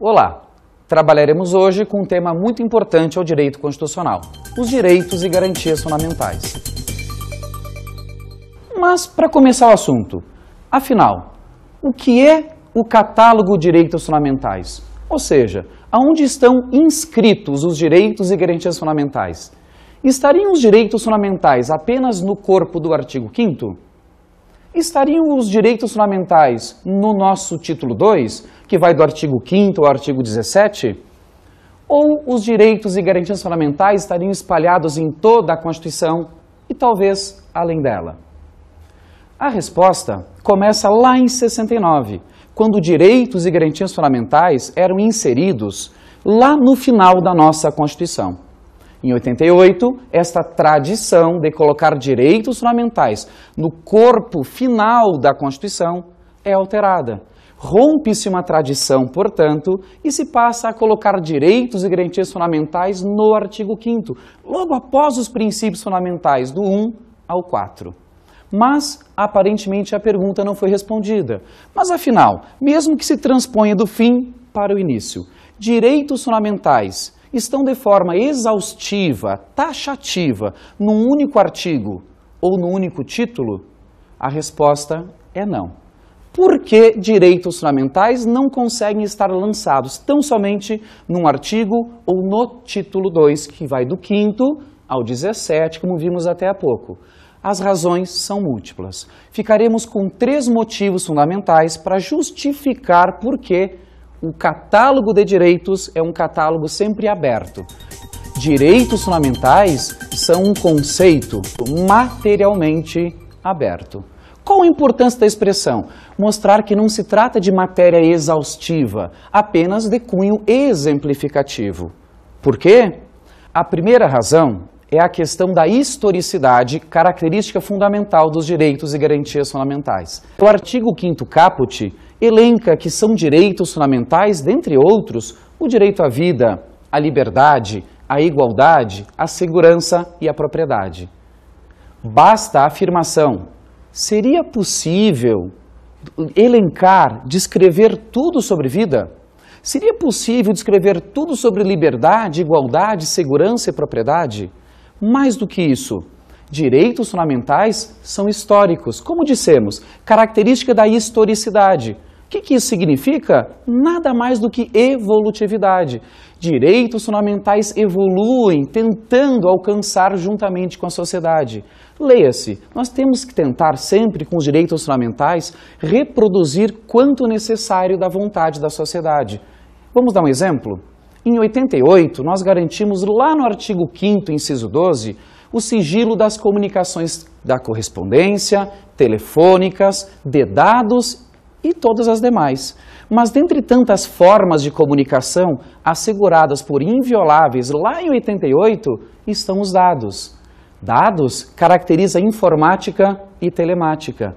Olá! Trabalharemos hoje com um tema muito importante ao direito constitucional, os direitos e garantias fundamentais. Mas, para começar o assunto, afinal, o que é o catálogo de direitos fundamentais? Ou seja, aonde estão inscritos os direitos e garantias fundamentais? Estariam os direitos fundamentais apenas no corpo do artigo 5º? Estariam os direitos fundamentais no nosso título 2, que vai do artigo 5º ao artigo 17? Ou os direitos e garantias fundamentais estariam espalhados em toda a Constituição e talvez além dela? A resposta começa lá em 69, quando direitos e garantias fundamentais eram inseridos lá no final da nossa Constituição. Em 88, esta tradição de colocar direitos fundamentais no corpo final da Constituição é alterada. Rompe-se uma tradição, portanto, e se passa a colocar direitos e garantias fundamentais no artigo 5º, logo após os princípios fundamentais do 1 ao 4. Mas, aparentemente, a pergunta não foi respondida. Mas, afinal, mesmo que se transponha do fim para o início, direitos fundamentais estão de forma exaustiva, taxativa, num único artigo ou num único título? A resposta é não. Por que direitos fundamentais não conseguem estar lançados tão somente num artigo ou no título 2, que vai do 5º ao 17, como vimos até há pouco? As razões são múltiplas. Ficaremos com 3 motivos fundamentais para justificar por que o catálogo de direitos é um catálogo sempre aberto. Direitos fundamentais são um conceito materialmente aberto. Qual a importância da expressão? Mostrar que não se trata de matéria exaustiva, apenas de cunho exemplificativo. Por quê? A primeira razão é a questão da historicidade, característica fundamental dos direitos e garantias fundamentais. O artigo 5º caput elenca que são direitos fundamentais, dentre outros, o direito à vida, à liberdade, à igualdade, à segurança e à propriedade. Basta a afirmação: seria possível elencar, descrever tudo sobre vida? Seria possível descrever tudo sobre liberdade, igualdade, segurança e propriedade? Mais do que isso, direitos fundamentais são históricos, como dissemos, característica da historicidade. O que isso significa? Nada mais do que evolutividade. Direitos fundamentais evoluem, tentando alcançar juntamente com a sociedade. Leia-se, nós temos que tentar sempre, com os direitos fundamentais, reproduzir quanto necessário da vontade da sociedade. Vamos dar um exemplo? Em 88, nós garantimos lá no artigo 5º, inciso 12, o sigilo das comunicações da correspondência, telefônicas, de dados e todas as demais. Mas dentre tantas formas de comunicação asseguradas por invioláveis lá em 88, estão os dados. Dados caracteriza informática e telemática.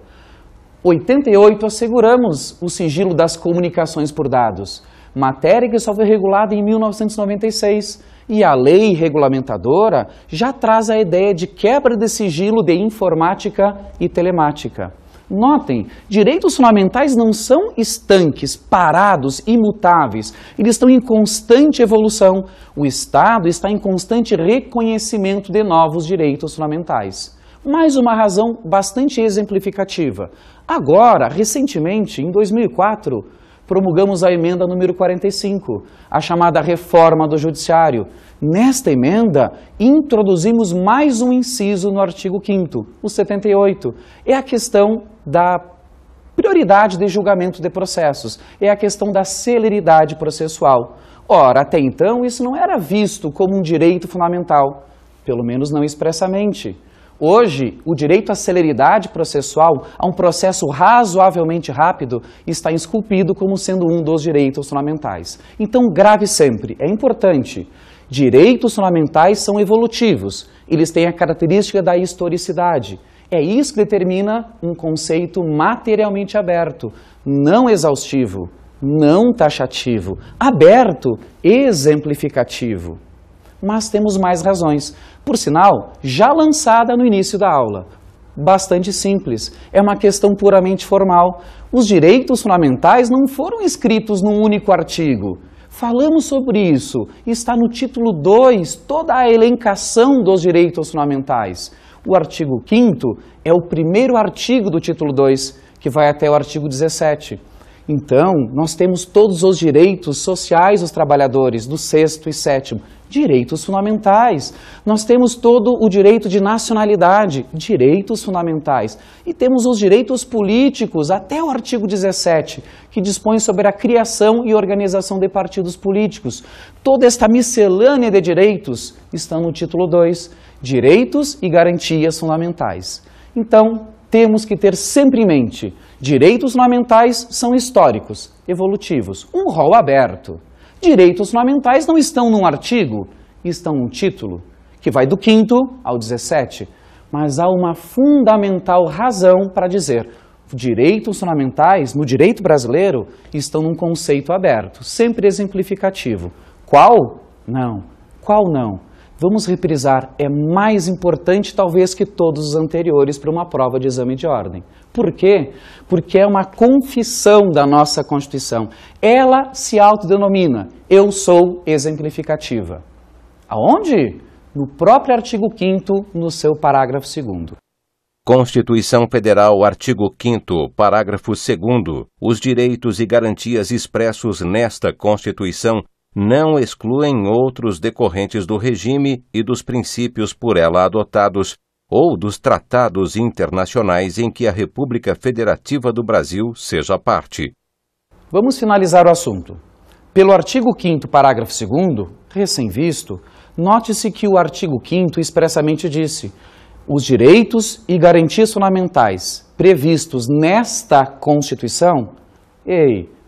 88, asseguramos o sigilo das comunicações por dados, matéria que só foi regulada em 1996, e a lei regulamentadora já traz a ideia de quebra de sigilo de informática e telemática. Notem, direitos fundamentais não são estanques, parados, imutáveis. Eles estão em constante evolução. O Estado está em constante reconhecimento de novos direitos fundamentais. Mais uma razão bastante exemplificativa. Agora, recentemente, em 2004, promulgamos a emenda número 45, a chamada reforma do Judiciário. Nesta emenda, introduzimos mais um inciso no artigo 5º, o 78. É a questão da prioridade de julgamento de processos, é a questão da celeridade processual. Ora, até então, isso não era visto como um direito fundamental, pelo menos não expressamente. Hoje, o direito à celeridade processual, a um processo razoavelmente rápido, está esculpido como sendo um dos direitos fundamentais. Então, grave sempre, é importante. Direitos fundamentais são evolutivos, eles têm a característica da historicidade. É isso que determina um conceito materialmente aberto, não exaustivo, não taxativo, aberto, exemplificativo. Mas temos mais razões. Por sinal, já lançada no início da aula. Bastante simples, é uma questão puramente formal. Os direitos fundamentais não foram escritos num único artigo. Falamos sobre isso, está no título 2, toda a elencação dos direitos fundamentais. O artigo 5º é o primeiro artigo do título 2, que vai até o artigo 17. Então, nós temos todos os direitos sociais dos trabalhadores, do 6º e 7º, direitos fundamentais. Nós temos todo o direito de nacionalidade, direitos fundamentais. E temos os direitos políticos, até o artigo 17, que dispõe sobre a criação e organização de partidos políticos. Toda esta miscelânea de direitos está no título 2, direitos e garantias fundamentais. Então, temos que ter sempre em mente, direitos fundamentais são históricos, evolutivos, um rol aberto. Direitos fundamentais não estão num artigo, estão num título, que vai do 5º ao 17. Mas há uma fundamental razão para dizer, direitos fundamentais, no direito brasileiro, estão num conceito aberto, sempre exemplificativo. Qual? Não. Qual não? Vamos reprisar, é mais importante talvez que todos os anteriores para uma prova de exame de ordem. Por quê? Porque é uma confissão da nossa Constituição. Ela se autodenomina, eu sou exemplificativa. Aonde? No próprio artigo 5º, no seu parágrafo 2º. Constituição Federal, artigo 5º, parágrafo 2º. Os direitos e garantias expressos nesta Constituição não excluem outros decorrentes do regime e dos princípios por ela adotados ou dos tratados internacionais em que a República Federativa do Brasil seja parte. Vamos finalizar o assunto. Pelo artigo 5º, parágrafo 2º, recém-visto, note-se que o artigo 5º expressamente disse: os direitos e garantias fundamentais previstos nesta Constituição,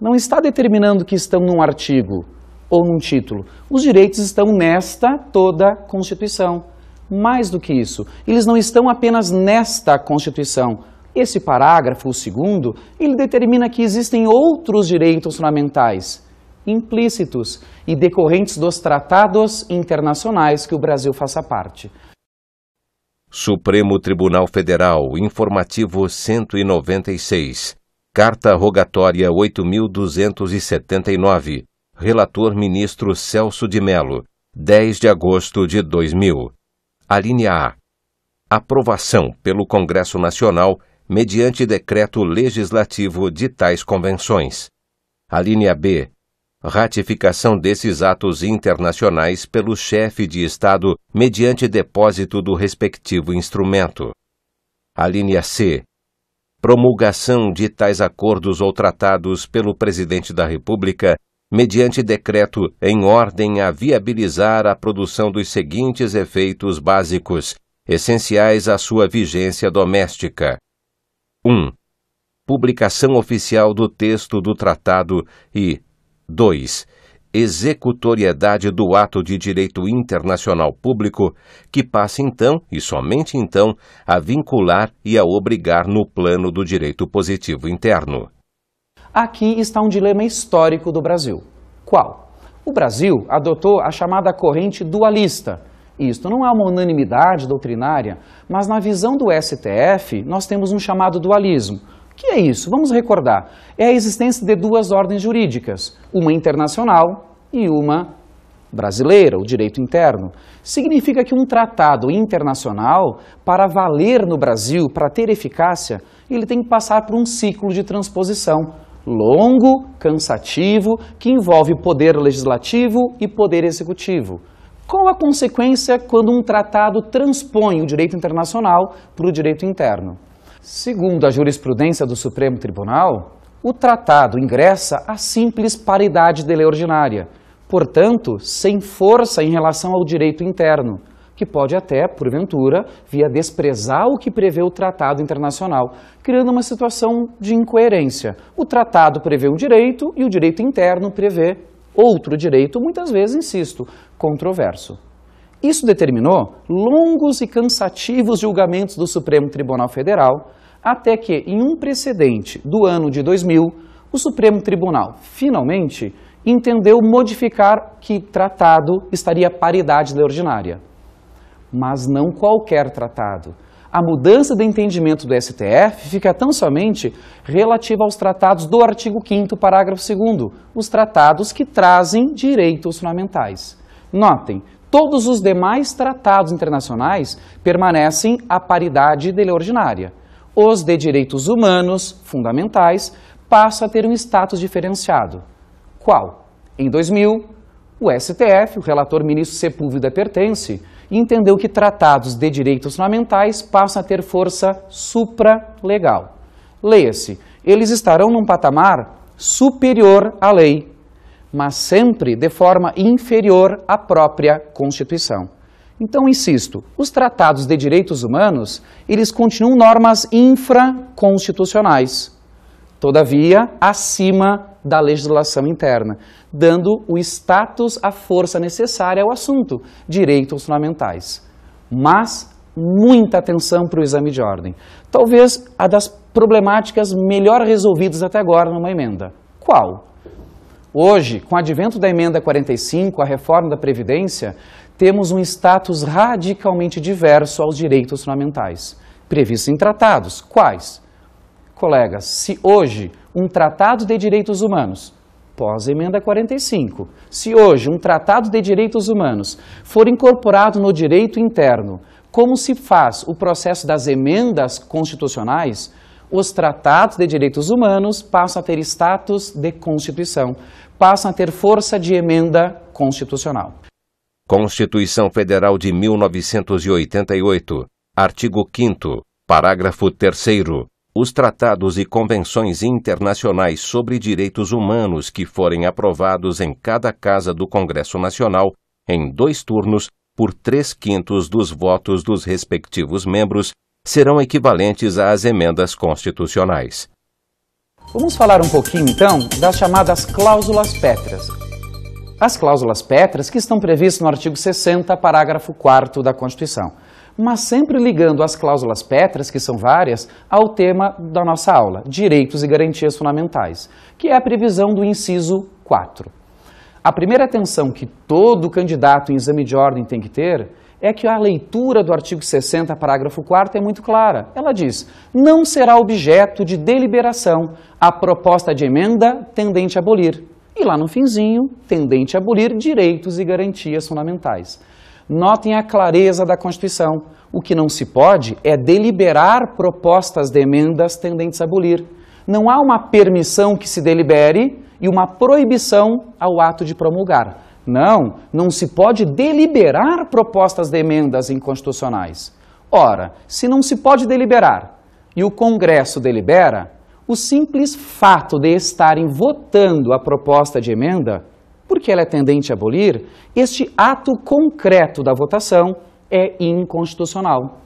não está determinando que estão num artigo ou num título. Os direitos estão nesta toda Constituição. Mais do que isso, eles não estão apenas nesta Constituição. Esse parágrafo, o 2º, ele determina que existem outros direitos fundamentais, implícitos e decorrentes dos tratados internacionais que o Brasil faça parte. Supremo Tribunal Federal, informativo 196, Carta Rogatória 8.279, Relator Ministro Celso de Mello, 10 de agosto de 2000. Alínea A. Aprovação pelo Congresso Nacional, mediante decreto legislativo de tais convenções. Alínea B. Ratificação desses atos internacionais pelo chefe de Estado, mediante depósito do respectivo instrumento. Alínea C. Promulgação de tais acordos ou tratados pelo Presidente da República, mediante decreto em ordem a viabilizar a produção dos seguintes efeitos básicos, essenciais à sua vigência doméstica. 1. Publicação oficial do texto do tratado e 2. Executoriedade do ato de direito internacional público, que passa então, e somente então, a vincular e a obrigar no plano do direito positivo interno. Aqui está um dilema histórico do Brasil. Qual? O Brasil adotou a chamada corrente dualista. Isto não é uma unanimidade doutrinária, mas na visão do STF nós temos um chamado dualismo. O que é isso? Vamos recordar. É a existência de duas ordens jurídicas, uma internacional e uma brasileira, o direito interno. Significa que um tratado internacional, para valer no Brasil, para ter eficácia, ele tem que passar por um ciclo de transposição longo, cansativo, que envolve poder legislativo e poder executivo. Qual a consequência quando um tratado transpõe o direito internacional para o direito interno? Segundo a jurisprudência do Supremo Tribunal, o tratado ingressa a simples paridade de lei ordinária, portanto, sem força em relação ao direito interno, que pode até, porventura, vir a desprezar o que prevê o tratado internacional, criando uma situação de incoerência. O tratado prevê um direito e o direito interno prevê outro direito, muitas vezes, insisto, controverso. Isso determinou longos e cansativos julgamentos do Supremo Tribunal Federal, até que, em um precedente do ano de 2000, o Supremo Tribunal, finalmente, entendeu modificar que tratado estaria à paridade de lei ordinária. Mas não qualquer tratado. a mudança de entendimento do STF fica tão somente relativa aos tratados do artigo 5º, parágrafo 2º, os tratados que trazem direitos fundamentais. Notem, todos os demais tratados internacionais permanecem à paridade de lei ordinária. Os de direitos humanos fundamentais passam a ter um status diferenciado. Qual? Em 2000, o STF, o relator ministro Sepúlveda Pertence, entendeu que tratados de direitos fundamentais passam a ter força supralegal. Leia-se, eles estarão num patamar superior à lei, mas sempre de forma inferior à própria Constituição. Então, insisto, os tratados de direitos humanos, eles continuam normas infraconstitucionais, todavia acima da legislação interna, dando o status, a força necessária ao assunto, direitos fundamentais. Mas, muita atenção para o exame de ordem. Talvez a das problemáticas melhor resolvidas até agora numa emenda. Qual? Hoje, com o advento da emenda 45, a reforma da Previdência, temos um status radicalmente diverso aos direitos fundamentais, previstos em tratados. Quais? Colegas, se hoje um tratado de direitos humanos, pós-emenda 45, se hoje um tratado de direitos humanos for incorporado no direito interno, como se faz o processo das emendas constitucionais, os tratados de direitos humanos passam a ter status de Constituição, passam a ter força de emenda constitucional. Constituição Federal de 1988, artigo 5º, parágrafo 3º. Os tratados e convenções internacionais sobre direitos humanos que forem aprovados em cada casa do Congresso Nacional, em 2 turnos, por 3/5 dos votos dos respectivos membros, serão equivalentes às emendas constitucionais. Vamos falar um pouquinho, então, das chamadas cláusulas pétreas. As cláusulas pétreas que estão previstas no artigo 60, parágrafo 4º da Constituição, mas sempre ligando as cláusulas pétreas, que são várias, ao tema da nossa aula, direitos e garantias fundamentais, que é a previsão do inciso 4. A primeira atenção que todo candidato em exame de ordem tem que ter é que a leitura do artigo 60, parágrafo 4º é muito clara. Ela diz, não será objeto de deliberação a proposta de emenda tendente a abolir. E lá no finzinho, tendente a abolir direitos e garantias fundamentais. Notem a clareza da Constituição. O que não se pode é deliberar propostas de emendas tendentes a abolir. Não há uma permissão que se delibere e uma proibição ao ato de promulgar. Não se pode deliberar propostas de emendas inconstitucionais. Ora, se não se pode deliberar e o Congresso delibera, o simples fato de estarem votando a proposta de emenda, porque ela é tendente a abolir, este ato concreto da votação é inconstitucional.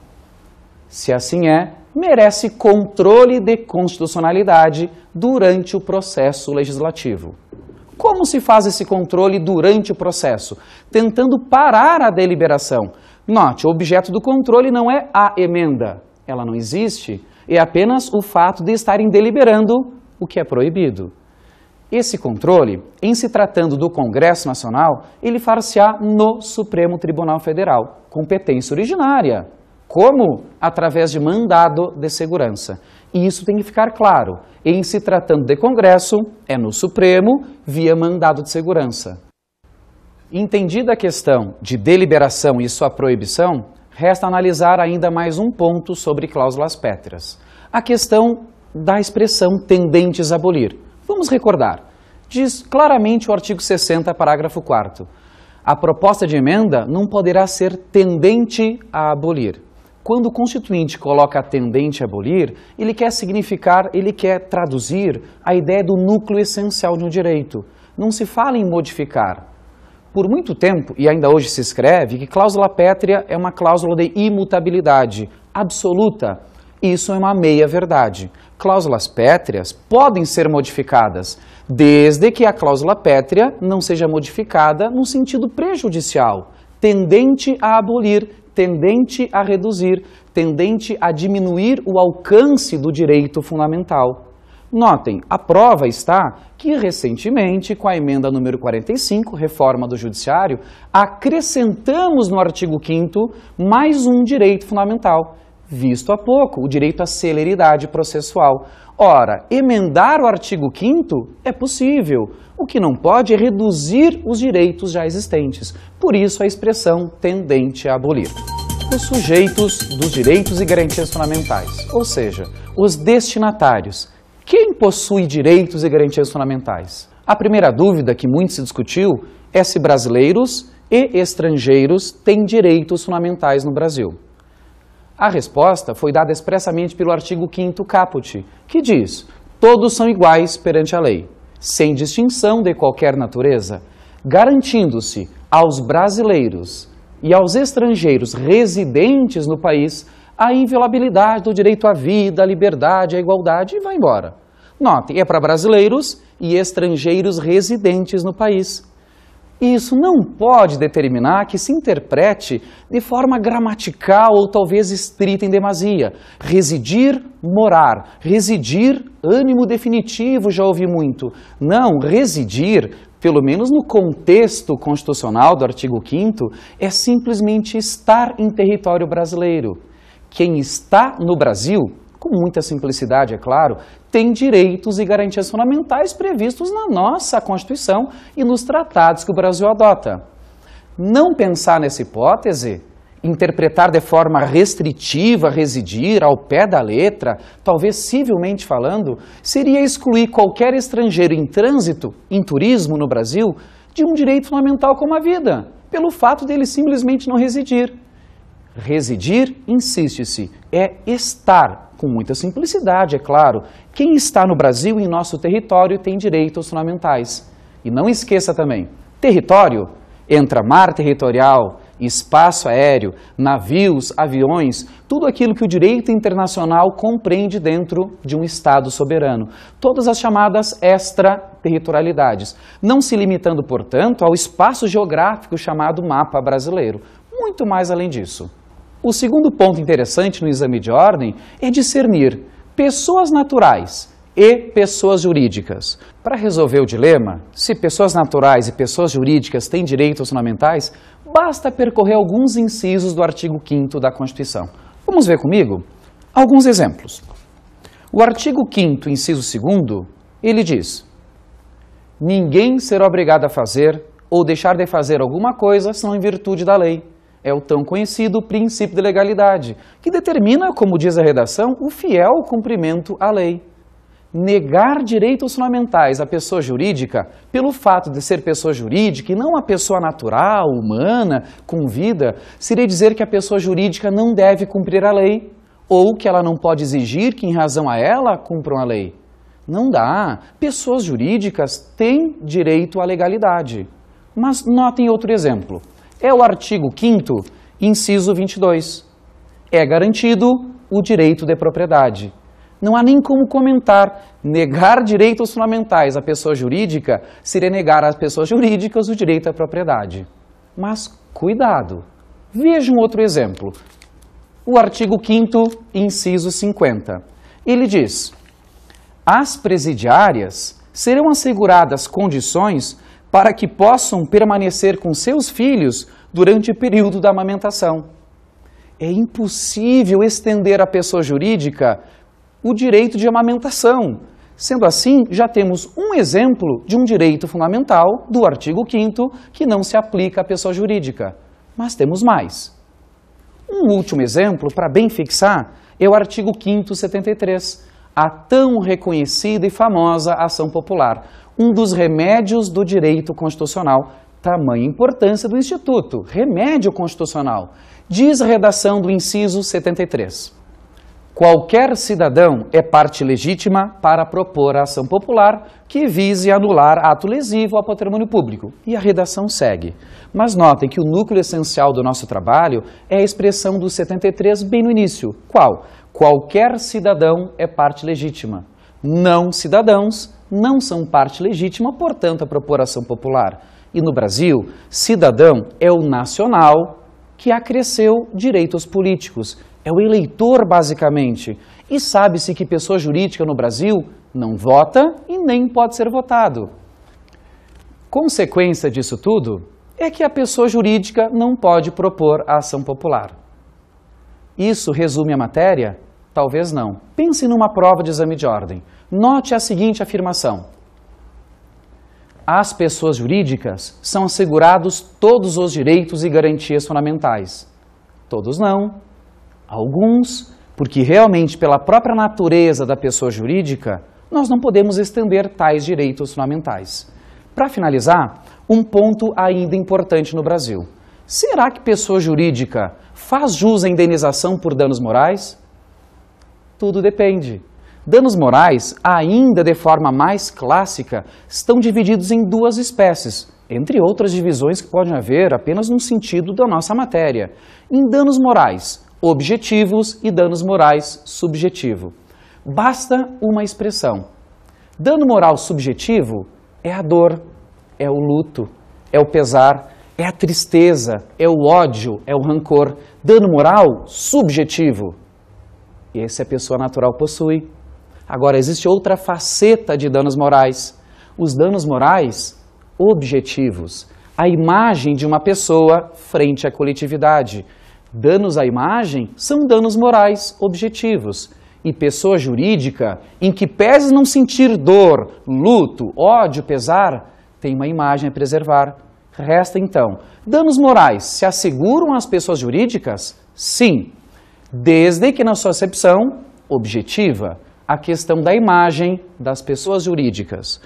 Se assim é, merece controle de constitucionalidade durante o processo legislativo. Como se faz esse controle durante o processo? Tentando parar a deliberação. Note, o objeto do controle não é a emenda, ela não existe, é apenas o fato de estarem deliberando o que é proibido. Esse controle, em se tratando do Congresso Nacional, ele far-se-á no Supremo Tribunal Federal, competência originária. Como? Através de mandado de segurança. E isso tem que ficar claro. Em se tratando de Congresso, é no Supremo, via mandado de segurança. Entendida a questão de deliberação e sua proibição, resta analisar ainda mais um ponto sobre cláusulas pétreas. A questão da expressão tendentes a abolir. Vamos recordar. Diz claramente o artigo 60, parágrafo 4º. A proposta de emenda não poderá ser tendente a abolir. Quando o Constituinte coloca tendente a abolir, ele quer significar, ele quer traduzir a ideia do núcleo essencial de um direito. Não se fala em modificar. Por muito tempo, e ainda hoje se escreve, que cláusula pétrea é uma cláusula de imutabilidade absoluta. Isso é uma meia-verdade. Cláusulas pétreas podem ser modificadas, desde que a cláusula pétrea não seja modificada no sentido prejudicial, tendente a abolir, tendente a reduzir, tendente a diminuir o alcance do direito fundamental. Notem, a prova está que recentemente, com a emenda número 45, reforma do Judiciário, acrescentamos no artigo 5º mais um direito fundamental. visto há pouco, o direito à celeridade processual. Ora, emendar o artigo 5º é possível. O que não pode é reduzir os direitos já existentes. Por isso a expressão tendente a abolir. Os sujeitos dos direitos e garantias fundamentais, ou seja, os destinatários. Quem possui direitos e garantias fundamentais? A primeira dúvida que muito se discutiu é se brasileiros e estrangeiros têm direitos fundamentais no Brasil. A resposta foi dada expressamente pelo artigo 5º caput, que diz: todos são iguais perante a lei, sem distinção de qualquer natureza, garantindo-se aos brasileiros e aos estrangeiros residentes no país a inviolabilidade do direito à vida, à liberdade, à igualdade, e vai embora. Notem, é para brasileiros e estrangeiros residentes no país. Isso não pode determinar que se interprete de forma gramatical ou talvez estrita em demasia. Residir, morar. Residir, ânimo definitivo, já ouvi muito. Não, residir, pelo menos no contexto constitucional do artigo 5º, é simplesmente estar em território brasileiro. Quem está no Brasil, com muita simplicidade, é claro, tem direitos e garantias fundamentais previstos na nossa Constituição e nos tratados que o Brasil adota. Não pensar nessa hipótese, interpretar de forma restritiva residir ao pé da letra, talvez civilmente falando, seria excluir qualquer estrangeiro em trânsito, em turismo no Brasil, de um direito fundamental como a vida, pelo fato dele simplesmente não residir. Residir, insiste-se, é estar. Com muita simplicidade, é claro. Quem está no Brasil e em nosso território tem direitos fundamentais. E não esqueça também, território entra mar territorial, espaço aéreo, navios, aviões, tudo aquilo que o direito internacional compreende dentro de um Estado soberano. Todas as chamadas extraterritorialidades, não se limitando, portanto, ao espaço geográfico chamado mapa brasileiro. Muito mais além disso. O segundo ponto interessante no exame de ordem é discernir pessoas naturais e pessoas jurídicas. Para resolver o dilema, se pessoas naturais e pessoas jurídicas têm direitos fundamentais, basta percorrer alguns incisos do artigo 5º da Constituição. Vamos ver comigo? Alguns exemplos. O artigo 5º, inciso 2º, ele diz: ninguém será obrigado a fazer ou deixar de fazer alguma coisa senão em virtude da lei. É o tão conhecido princípio de legalidade, que determina, como diz a redação, o fiel cumprimento à lei. Negar direitos fundamentais à pessoa jurídica, pelo fato de ser pessoa jurídica e não a pessoa natural, humana, com vida, seria dizer que a pessoa jurídica não deve cumprir a lei, ou que ela não pode exigir que, em razão a ela, cumpram a lei. Não dá. Pessoas jurídicas têm direito à legalidade. Mas notem outro exemplo. É o artigo 5º, inciso 22. É garantido o direito de propriedade. Não há nem como comentar. Negar direitos fundamentais à pessoa jurídica seria negar às pessoas jurídicas o direito à propriedade. Mas cuidado. Veja um outro exemplo. O artigo 5º, inciso 50. Ele diz: às presidiárias serão asseguradas condições para que possam permanecer com seus filhos durante o período da amamentação. É impossível estender à pessoa jurídica o direito de amamentação. Sendo assim, já temos um exemplo de um direito fundamental do artigo 5º que não se aplica à pessoa jurídica. Mas temos mais. Um último exemplo, para bem fixar, é o artigo 5º, 73, a tão reconhecida e famosa ação popular, um dos remédios do direito constitucional. Tamanha importância do Instituto, remédio constitucional. Diz a redação do inciso 73. Qualquer cidadão é parte legítima para propor a ação popular que vise anular ato lesivo ao patrimônio público. E a redação segue. Mas notem que o núcleo essencial do nosso trabalho é a expressão do 73 bem no início. Qual? Qualquer cidadão é parte legítima. Não cidadãos não são parte legítima, portanto, a propor ação popular. E no Brasil, cidadão é o nacional que acresceu direitos políticos. É o eleitor, basicamente. E sabe-se que pessoa jurídica no Brasil não vota e nem pode ser votado. Consequência disso tudo é que a pessoa jurídica não pode propor a ação popular. Isso resume a matéria? Talvez não. Pense numa prova de exame de ordem. Note a seguinte afirmação. As pessoas jurídicas são assegurados todos os direitos e garantias fundamentais. Todos não. Alguns, porque realmente pela própria natureza da pessoa jurídica, nós não podemos estender tais direitos fundamentais. Para finalizar, um ponto ainda importante no Brasil. Será que pessoa jurídica faz jus à indenização por danos morais? Tudo depende. Danos morais, ainda de forma mais clássica, estão divididos em duas espécies, entre outras divisões que podem haver apenas no sentido da nossa matéria. Em danos morais objetivos e danos morais subjetivo. Basta uma expressão. Dano moral subjetivo é a dor, é o luto, é o pesar, é a tristeza, é o ódio, é o rancor. Dano moral subjetivo. Esse a pessoa natural possui. Agora, existe outra faceta de danos morais. Os danos morais objetivos. A imagem de uma pessoa frente à coletividade. Danos à imagem são danos morais objetivos. E pessoa jurídica, em que pese não sentir dor, luto, ódio, pesar, tem uma imagem a preservar. Resta então, danos morais se asseguram às pessoas jurídicas? Sim, desde que na sua acepção objetiva, a questão da imagem das pessoas jurídicas.